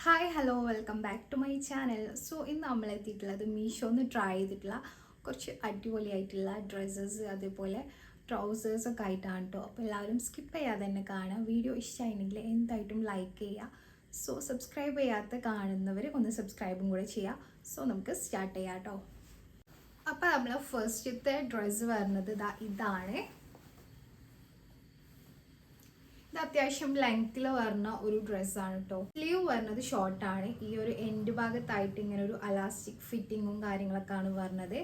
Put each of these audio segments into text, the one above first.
Hi hello welcome back to my channel. So ഇന്ന് നമ്മൾ എത്തിയിട്ടുള്ളത് മീഷോന്ന് ട്രൈ ചെയ്തിട്ടുള്ള കുറച്ച് അടിപൊളിയായിട്ടുള്ള ഡ്രസ്സസ് അതേപോലെ ട്രൗസേഴ്സൊക്കെ ആയിട്ടാണ് കേട്ടോ. അപ്പോൾ എല്ലാവരും സ്കിപ്പ് ചെയ്യാതെ തന്നെ കാണാം. വീഡിയോ ഇഷ്ടമായിട്ടുണ്ടെങ്കിൽ എന്തായിട്ടും ലൈക്ക് ചെയ്യുക. സോ സബ്സ്ക്രൈബ് ചെയ്യാത്ത കാണുന്നവർ ഒന്ന് സബ്സ്ക്രൈബും കൂടെ ചെയ്യുക. സോ നമുക്ക് സ്റ്റാർട്ട് ചെയ്യാം കേട്ടോ. അപ്പോൾ നമ്മൾ ഫസ്റ്റത്തെ ഡ്രസ്സ് വരുന്നത് ഇതാണ്. ഇത് അത്യാവശ്യം ലെങ്ത്തിൽ വരുന്ന ഒരു ഡ്രസ്സാണ് കേട്ടോ. സ്ലീവ് വരുന്നത് ഷോർട്ടാണ്. ഈ ഒരു എൻഡ് ഭാഗത്തായിട്ട് ഇങ്ങനെ ഒരു അലാസ്റ്റിക് ഫിറ്റിങ്ങും കാര്യങ്ങളൊക്കെയാണ് വരുന്നത്.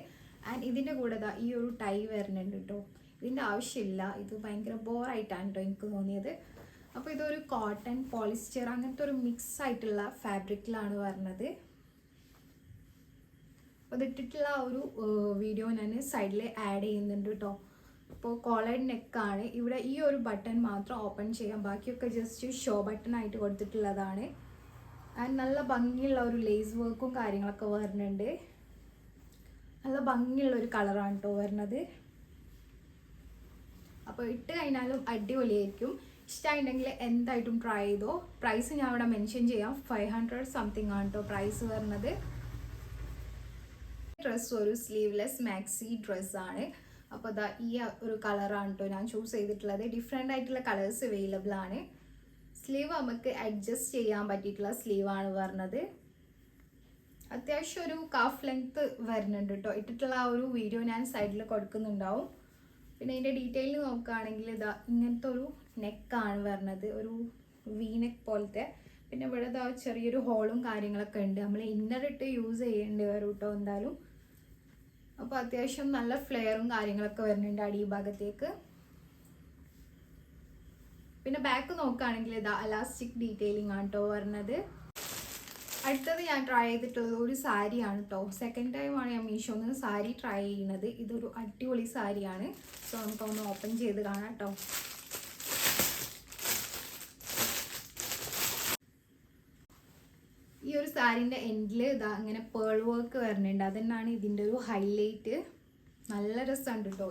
ആൻഡ് ഇതിൻ്റെ കൂടെ ഈ ഒരു ടൈ വരുന്നുണ്ട് കേട്ടോ. ഇതിൻ്റെ ആവശ്യമില്ല, ഇത് ഭയങ്കര ബോറായിട്ടാണ് കേട്ടോ എനിക്ക് തോന്നിയത്. അപ്പോൾ ഇതൊരു കോട്ടൺ പോളിസ്റ്റർ അങ്ങനത്തെ ഒരു മിക്സ് ആയിട്ടുള്ള ഫാബ്രിക്കിലാണ് വരുന്നത്. അപ്പോൾ ഇതിട്ടിട്ടുള്ള ഒരു വീഡിയോ ഞാൻ സൈഡിൽ ആഡ് ചെയ്യുന്നുണ്ട് കേട്ടോ. അപ്പോൾ കോളേഡ് നെക്കാണ്. ഇവിടെ ഈ ഒരു ബട്ടൺ മാത്രം ഓപ്പൺ ചെയ്യാം, ബാക്കിയൊക്കെ ജസ്റ്റ് ഷോ ബട്ടൺ ആയിട്ട് കൊടുത്തിട്ടുള്ളതാണ്. ആൻഡ് നല്ല ഭംഗിയുള്ള ഒരു ലേസ് വർക്കും കാര്യങ്ങളൊക്കെ വരുന്നുണ്ട്. നല്ല ഭംഗിയുള്ള ഒരു കളറാണ് കേട്ടോ വരുന്നത്. അപ്പോൾ ഇട്ട് കഴിഞ്ഞാലും അടിപൊളിയായിരിക്കും. ഇഷ്ടമായിട്ടുണ്ടെങ്കിൽ എന്തായിട്ടും ട്രൈ ചെയ്തോ. പ്രൈസ് ഞാൻ ഇവിടെ മെൻഷൻ ചെയ്യാം. 500 സംതിങ് ആണ് കേട്ടോ പ്രൈസ് വരുന്നത്. ഡ്രസ്സ് ഒരു സ്ലീവ്ലെസ് മാക്സി ഡ്രസ്സാണ്. അപ്പോൾ ഈ ഒരു കളറാണ് കേട്ടോ ഞാൻ ചൂസ് ചെയ്തിട്ടുള്ളത്. ഡിഫറെൻ്റ് ആയിട്ടുള്ള കളേഴ്സ് അവൈലബിൾ ആണ്. സ്ലീവ് നമുക്ക് അഡ്ജസ്റ്റ് ചെയ്യാൻ പറ്റിയിട്ടുള്ള സ്ലീവാണ് വരുന്നത്. അത്യാവശ്യം ഒരു കാഫ് ലെങ്ത്ത് വരുന്നുണ്ട് കേട്ടോ. ഇട്ടിട്ടുള്ള ആ ഒരു വീഡിയോ ഞാൻ സൈഡിൽ കൊടുക്കുന്നുണ്ടാവും. പിന്നെ ഇതിൻ്റെ ഡീറ്റെയിൽ നോക്കുകയാണെങ്കിൽ ഇങ്ങനത്തെ ഒരു നെക്കാണ് വരുന്നത്, ഒരു വി നെക്ക് പോലത്തെ. പിന്നെ ഇവിടെ ചെറിയൊരു ഹോളും കാര്യങ്ങളൊക്കെ ഉണ്ട്. നമ്മൾ ഇന്നർ ഇട്ട് യൂസ് ചെയ്യേണ്ടി വരും കേട്ടോ എന്തായാലും. അപ്പോൾ അത്യാവശ്യം നല്ല ഫ്ലെയറും കാര്യങ്ങളൊക്കെ വരുന്നുണ്ട് അടിഭാഗത്തേക്ക്. പിന്നെ ബാക്ക് നോക്കുകയാണെങ്കിൽ അലാസ്റ്റിക് ഡീറ്റെയിലിംഗ് ആണ് കേട്ടോ വരുന്നത്. അടുത്തത് ഞാൻ ട്രൈ ചെയ്തിട്ടുള്ളത് ഒരു സാരിയാണ് കേട്ടോ. സെക്കൻഡ് ടൈമാണ് ഞാൻ മീഷോന്ന് സാരി ട്രൈ ചെയ്യുന്നത്. ഇതൊരു അടിപൊളി സാരിയാണ്. സോ നമുക്കൊന്ന് ഓപ്പൺ ചെയ്ത് കാണാം കേട്ടോ. ഈ ഒരു സാരീൻ്റെ എൻഡിൽ ഇങ്ങനെ പേൾ വർക്ക് വരുന്നുണ്ട്. അതന്നെയാണ് ഇതിൻ്റെ ഒരു ഹൈലൈറ്റ്. നല്ല രസമുണ്ട് കേട്ടോ.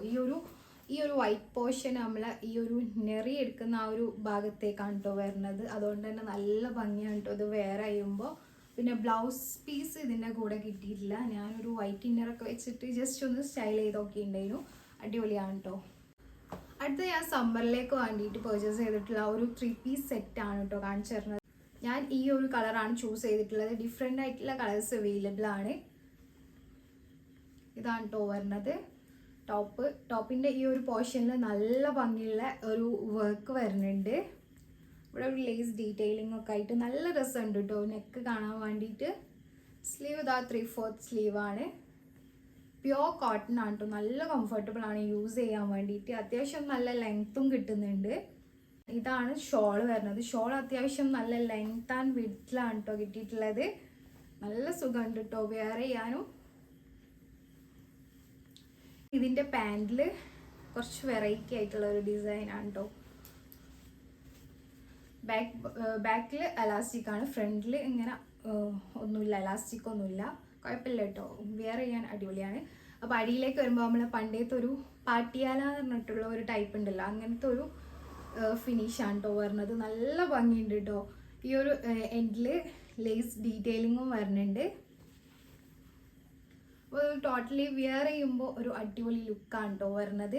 ഈ ഒരു വൈറ്റ് പോർഷൻ നമ്മൾ ഈ ഒരു നെറി എടുക്കുന്ന ആ ഒരു ഭാഗത്തേക്കാണ് കേട്ടോ വരുന്നത്. അതുകൊണ്ട് തന്നെ നല്ല ഭംഗിയാണ് കേട്ടോ ഇത് വെയർ ചെയ്യുമ്പോൾ. പിന്നെ ബ്ലൗസ് പീസ് ഇതിൻ്റെ കൂടെ കിട്ടിയിട്ടില്ല. ഞാനൊരു വൈറ്റ് ഇന്നറൊക്കെ വെച്ചിട്ട് ജസ്റ്റ് ഒന്ന് സ്റ്റൈൽ ചെയ്തൊക്കെ ഉണ്ടായിരുന്നു. അടിപൊളിയാണ് കേട്ടോ. അടുത്ത ഞാൻ സമ്മറിലേക്ക് വേണ്ടിയിട്ട് പർച്ചേസ് ചെയ്തിട്ടുള്ള ഒരു 3 പീസ് സെറ്റാണ് കേട്ടോ കാണിച്ചു തരുന്നത്. ഞാൻ ഈ ഒരു കളറാണ് ചൂസ് ചെയ്തിട്ടുള്ളത്. ഡിഫറെൻ്റ് ആയിട്ടുള്ള കളേഴ്സ് അവൈലബിൾ ആണ്. ഇതാണ് കേട്ടോ വരുന്നത്. ടോപ്പിൻ്റെ ഈ ഒരു പോർഷനിൽ നല്ല ഭംഗിയുള്ള ഒരു വർക്ക് വരുന്നുണ്ട്. ഇവിടെ ഒരു ലേസ് ഡീറ്റെയിലിംഗ് ഒക്കെ ആയിട്ട് നല്ല രസമുണ്ട് കേട്ടോ നെക്ക് കാണാൻ വേണ്ടിയിട്ട്. സ്ലീവ് 3/4 സ്ലീവാണ്. പ്യോർ കോട്ടൺ ആണ് കേട്ടോ. നല്ല കംഫർട്ടബിൾ ആണ് യൂസ് ചെയ്യാൻ വേണ്ടിയിട്ട്. അത്യാവശ്യം നല്ല ലെങ്ത്തും കിട്ടുന്നുണ്ട്. ഇതാണ് ഷോൾ വരുന്നത്. ഷോൾ അത്യാവശ്യം നല്ല ലെങ്ത് ആൻഡ് വിഡ്ത്തിലാണ് കേട്ടോ കിട്ടിയിട്ടുള്ളത്. നല്ല സുഖമുണ്ട് കേട്ടോ വെയർ ചെയ്യാനും. ഇതിൻ്റെ പാൻറ്റിൽ കുറച്ച് വെറൈറ്റി ആയിട്ടുള്ള ഒരു ഡിസൈനാണ് കേട്ടോ. ബാക്കിൽ അലാസ്റ്റിക് ആണ്, ഫ്രണ്ടിൽ ഇങ്ങനെ ഒന്നുമില്ല, അലാസ്റ്റിക് ഒന്നുമില്ല. കുഴപ്പമില്ല കേട്ടോ, വെയർ ചെയ്യാൻ അടിപൊളിയാണ്. അപ്പോൾ അടിയിലേക്ക് വരുമ്പോൾ നമ്മൾ പണ്ടത്തെ ഒരു പാട്ടിയാല എന്ന് പറഞ്ഞിട്ടുള്ള ഒരു ടൈപ്പ് ഉണ്ടല്ലോ, അങ്ങനത്തെ ഒരു ഫിനിഷാണ് കേട്ടോ വരുന്നത്. നല്ല ഭംഗിയുണ്ട് കേട്ടോ. ഈ ഒരു എൻഡിൽ ലേസ് ഡീറ്റെയിലിങ്ങും വരുന്നുണ്ട്. അപ്പോൾ ടോട്ടലി വെയർ ചെയ്യുമ്പോൾ ഒരു അടിപൊളി ലുക്കാണ് കേട്ടോ വരുന്നത്.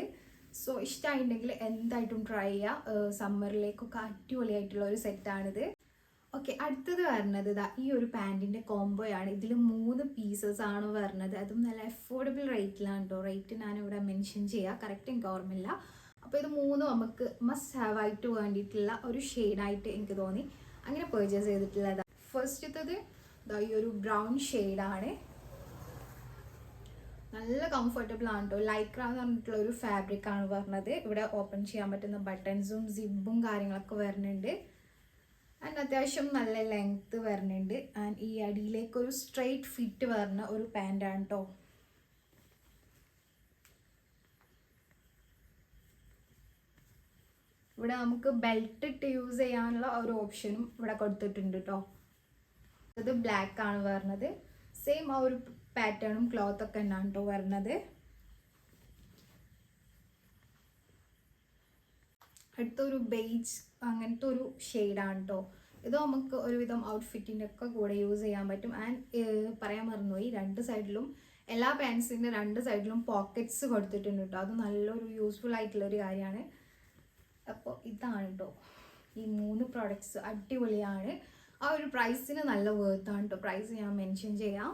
സോ ഇഷ്ടമായിട്ടുണ്ടെങ്കിൽ എന്തായിട്ടും ട്രൈ ചെയ്യുക. സമ്മറിലേക്കൊക്കെ അടിപൊളിയായിട്ടുള്ള ഒരു സെറ്റാണിത്. ഓക്കെ, അടുത്തത് വരുന്നത് ഈ ഒരു പാൻറ്റിൻ്റെ കോംബോയാണ്. ഇതിൽ 3 പീസസ് ആണ് വരുന്നത്. അതും നല്ല അഫോർഡബിൾ റേറ്റിലാണ് കേട്ടോ. റേറ്റ് ഞാനിവിടെ മെൻഷൻ ചെയ്യുക, കറക്റ്റ് എനിക്ക് ഓർമ്മയില്ല. അപ്പോൾ ഇത് 3 നമുക്ക് മസ്റ്റ് ഹാവ് ആയിട്ട് വേണ്ടിയിട്ടുള്ള ഒരു ഷെയ്ഡായിട്ട് എനിക്ക് തോന്നി. അങ്ങനെ പർച്ചേസ് ചെയ്തിട്ടുള്ളത്. ഫസ്റ്റത്തത് ഈ ഒരു ബ്രൗൺ ഷെയ്ഡാണ്. നല്ല കംഫർട്ടബിൾ ആണ് കേട്ടോ. ലൈക്ര എന്ന് പറഞ്ഞിട്ടുള്ള ഒരു ഫാബ്രിക്കാണ് വരുന്നത്. ഇവിടെ ഓപ്പൺ ചെയ്യാൻ പറ്റുന്ന ബട്ടൺസും സിബും കാര്യങ്ങളൊക്കെ വരുന്നുണ്ട്. ആൻഡ് അത്യാവശ്യം നല്ല ലെങ്ത്ത് വരുന്നുണ്ട്. ആൻഡ് ഈ അടിയിലേക്കൊരു സ്ട്രെയിറ്റ് ഫിറ്റ് വരുന്ന ഒരു പാൻറ്റാണ് കേട്ടോ. ഇവിടെ നമുക്ക് ബെൽറ്റ് ഇട്ട് യൂസ് ചെയ്യാനുള്ള ഒരു ഓപ്ഷനും ഇവിടെ കൊടുത്തിട്ടുണ്ട് കേട്ടോ. ഇത് ബ്ലാക്ക് ആണ് വരുന്നത്. സെയിം ആ ഒരു പാറ്റേണും ക്ലോത്ത് ഒക്കെ തന്നെയാണ് കേട്ടോ വരുന്നത്. അടുത്തൊരു ബേജ് അങ്ങനത്തെ ഒരു ഷെയ്ഡാണ് കേട്ടോ. ഇത് നമുക്ക് ഒരുവിധം ഔട്ട്ഫിറ്റിൻ്റെ ഒക്കെ കൂടെ യൂസ് ചെയ്യാൻ പറ്റും. ആൻഡ് പറയാൻ മറന്നുപോയി, രണ്ട് സൈഡിലും എല്ലാ പാൻസിൻ്റെ രണ്ട് സൈഡിലും പോക്കറ്റ്സ് കൊടുത്തിട്ടുണ്ട് കേട്ടോ. അത് നല്ലൊരു യൂസ്ഫുൾ ആയിട്ടുള്ളൊരു കാര്യമാണ്. അപ്പോൾ ഇതാണ് കേട്ടോ ഈ 3 പ്രോഡക്റ്റ്സ്. അടിപൊളിയാണ്. ആ ഒരു പ്രൈസിന് നല്ല വേർത്താണ് കേട്ടോ. പ്രൈസ് ഞാൻ മെൻഷൻ ചെയ്യാം.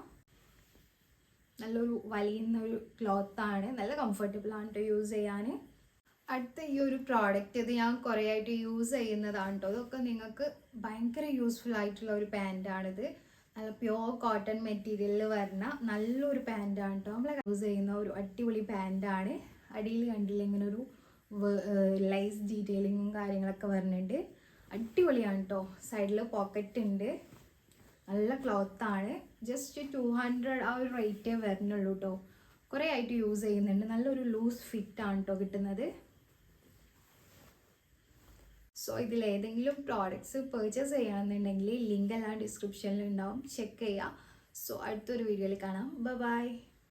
നല്ലൊരു വലിയുന്ന ഒരു ക്ലോത്താണ്, നല്ല കംഫർട്ടബിൾ ആണ് കേട്ടോ യൂസ് ചെയ്യാൻ. അടുത്ത ഈ ഒരു പ്രോഡക്റ്റ് ഇത് ഞാൻ കുറേ ആയിട്ട് യൂസ് ചെയ്യുന്നതാണ് കേട്ടോ. ഇതൊക്കെ നിങ്ങൾക്ക് ഭയങ്കര യൂസ്ഫുൾ ആയിട്ടുള്ള ഒരു പാൻറ്റാണിത്. നല്ല പ്യുവർ കോട്ടൺ മെറ്റീരിയലിൽ വരുന്ന നല്ലൊരു പാൻറ്റാണ് കേട്ടോ. നമ്മൾ യൂസ് ചെയ്യുന്ന ഒരു അടിപൊളി പാൻറ്റാണ്. അടിയിൽ കണ്ടില്ല ഇങ്ങനെ ഒരു ലൈസ് ഡീറ്റെയിലിങ്ങും കാര്യങ്ങളൊക്കെ വരുന്നുണ്ട്. അടിപൊളിയാണ് കേട്ടോ. സൈഡിൽ പോക്കറ്റ് ഉണ്ട്. നല്ല ക്ലോത്താണ്. ജസ്റ്റ് 200 ആ ഒരു റേറ്റേ വരുന്നുള്ളൂ കേട്ടോ. കുറേ ആയിട്ട് യൂസ് ചെയ്യുന്നുണ്ട്. നല്ലൊരു ലൂസ് ഫിറ്റാണ് കേട്ടോ കിട്ടുന്നത്. സോ ഇതിലേതെങ്കിലും പ്രോഡക്റ്റ്സ് പർച്ചേസ് ചെയ്യണമെന്നുണ്ടെങ്കിൽ ലിങ്ക് എല്ലാം ഡിസ്ക്രിപ്ഷനിൽ ഉണ്ടാവും, ചെക്ക് ചെയ്യുക. സോ അടുത്തൊരു വീഡിയോയിൽ കാണാം. ബൈ.